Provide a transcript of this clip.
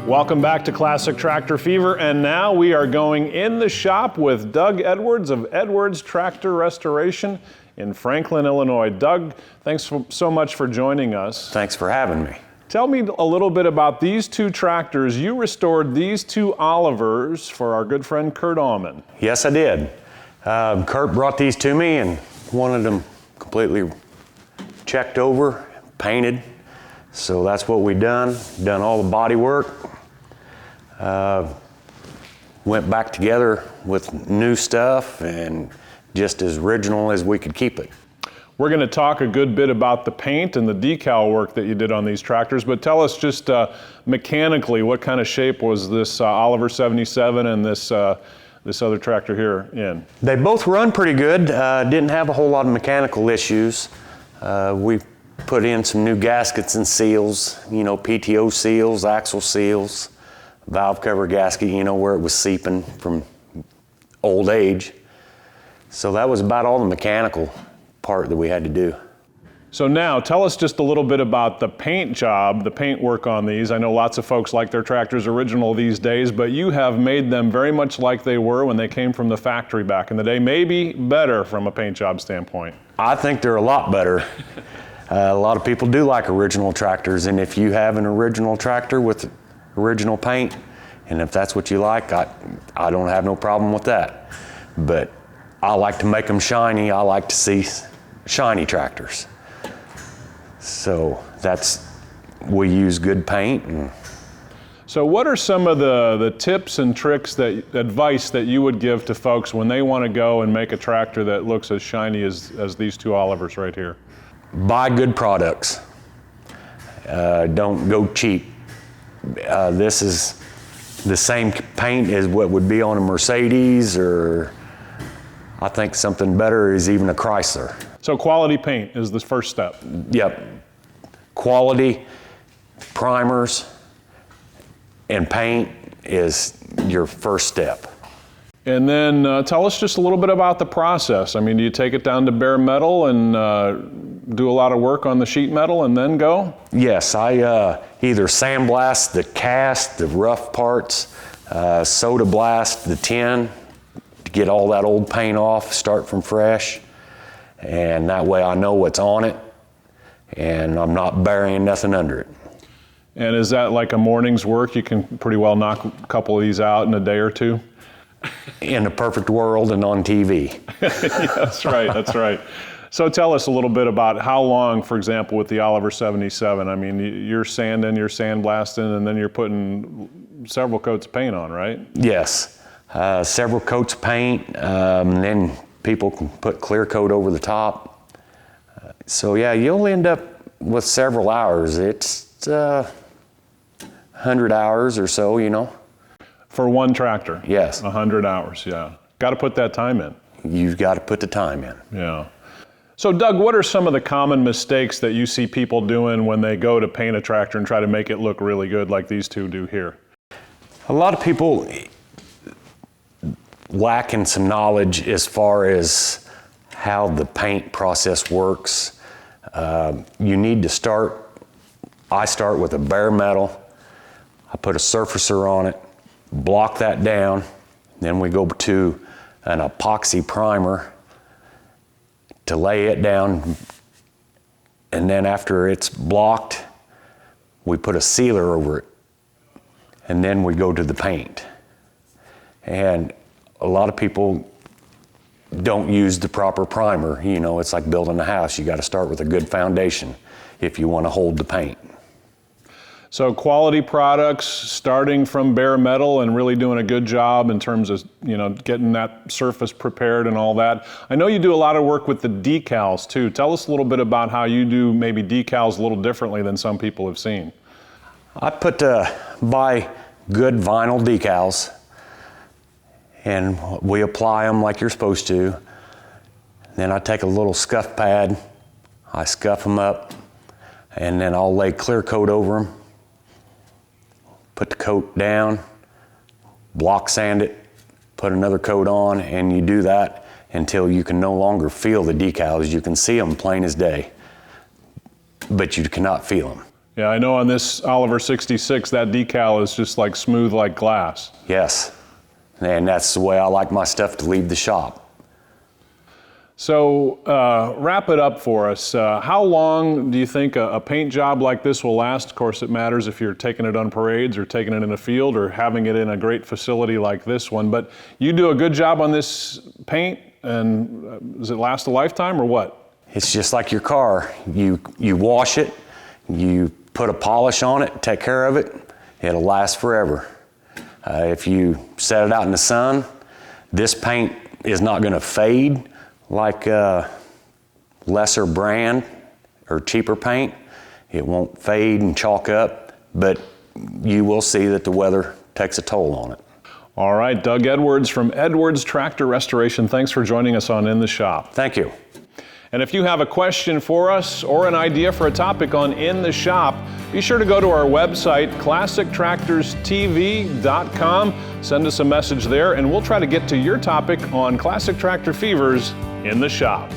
Welcome back to Classic Tractor Fever, and now we are going in the shop with Doug Edwards of Edwards Tractor Restoration in Franklin, Illinois. Doug, thanks so much for joining us. Thanks for having me. Tell me a little bit about these two tractors. You restored these two Olivers for our good friend Kurt Aumann. Yes, I did. Kurt brought these to me and wanted them completely checked over, painted. So that's what we done all the body work. Went back together with new stuff and just as original as we could keep it. We're going to talk a good bit about the paint and the decal work that you did on these tractors, but tell us just mechanically what kind of shape was this Oliver 77 and this other tractor here in? They both run pretty good. Didn't have a whole lot of mechanical issues. We put in some new gaskets and seals, PTO seals, axle seals, valve cover gasket, where it was seeping from old age. So that was about all the mechanical part that we had to do. So now tell us just a little bit about the paint job, the paint work on these. I know lots of folks like their tractors original these days, but you have made them very much like they were when they came from the factory back in the day, maybe better from a paint job standpoint. I think they're a lot better. A lot of people do like original tractors, and if you have an original tractor with original paint, and if that's what you like, I don't have no problem with that. But I like to make them shiny. I like to see shiny tractors. So we use good paint. So what are some of the tips and tricks, advice that you would give to folks when they want to go and make a tractor that looks as shiny as these two Olivers right here? Buy good products. Don't go cheap. This is the same paint as what would be on a Mercedes, or I think something better is even a Chrysler. So quality paint is the first step. Yep. Quality, primers, and paint is your first step. And then tell us just a little bit about the process. I mean, do you take it down to bare metal and do a lot of work on the sheet metal and then go? Yes, I either sandblast the cast, the rough parts, soda blast the tin to get all that old paint off, start from fresh. And that way I know what's on it and I'm not burying nothing under it. And is that like a morning's work? You can pretty well knock a couple of these out in a day or two? In a perfect world and on TV. Yeah, that's right, that's right. So tell us a little bit about how long, for example, with the Oliver 77, I mean, you're sanding, you're sandblasting, and then you're putting several coats of paint on, right? Yes, several coats of paint, and then people can put clear coat over the top. So yeah, you'll end up with several hours. It's 100 hours or so, For one tractor? Yes. 100 hours, yeah. Got to put that time in. You've got to put the time in. Yeah. So Doug, what are some of the common mistakes that you see people doing when they go to paint a tractor and try to make it look really good like these two do here? A lot of people lacking some knowledge as far as how the paint process works. You need to I start with a bare metal. I put a surfacer on it, block that down, then we go to an epoxy primer to lay it down, and then after it's blocked, we put a sealer over it, and then we go to the paint. And a lot of people don't use the proper primer. It's like building a house. You got to start with a good foundation if you want to hold the paint. So quality products, starting from bare metal and really doing a good job in terms of, getting that surface prepared and all that. I know you do a lot of work with the decals too. Tell us a little bit about how you do maybe decals a little differently than some people have seen. I buy good vinyl decals, and we apply them like you're supposed to. Then I take a little scuff pad, I scuff them up, and then I'll lay clear coat over them. Put the coat down, block sand it, put another coat on, and you do that until you can no longer feel the decals. You can see them plain as day, but you cannot feel them. Yeah, I know on this Oliver 66, that decal is just like smooth like glass. Yes, and that's the way I like my stuff to leave the shop. So wrap it up for us. How long do you think a paint job like this will last? Of course, it matters if you're taking it on parades or taking it in a field or having it in a great facility like this one. But you do a good job on this paint, and does it last a lifetime or what? It's just like your car. You wash it, you put a polish on it, take care of it, it'll last forever. If you set it out in the sun, this paint is not going to fade like lesser brand or cheaper paint. It won't fade and chalk up, but you will see that the weather takes a toll on it. All right, Doug Edwards from Edwards Tractor Restoration, thanks for joining us on In the Shop. Thank you. And if you have a question for us or an idea for a topic on In the Shop, be sure to go to our website, classictractorstv.com. Send us a message there, and we'll try to get to your topic on Classic Tractor Fever's In the Shop.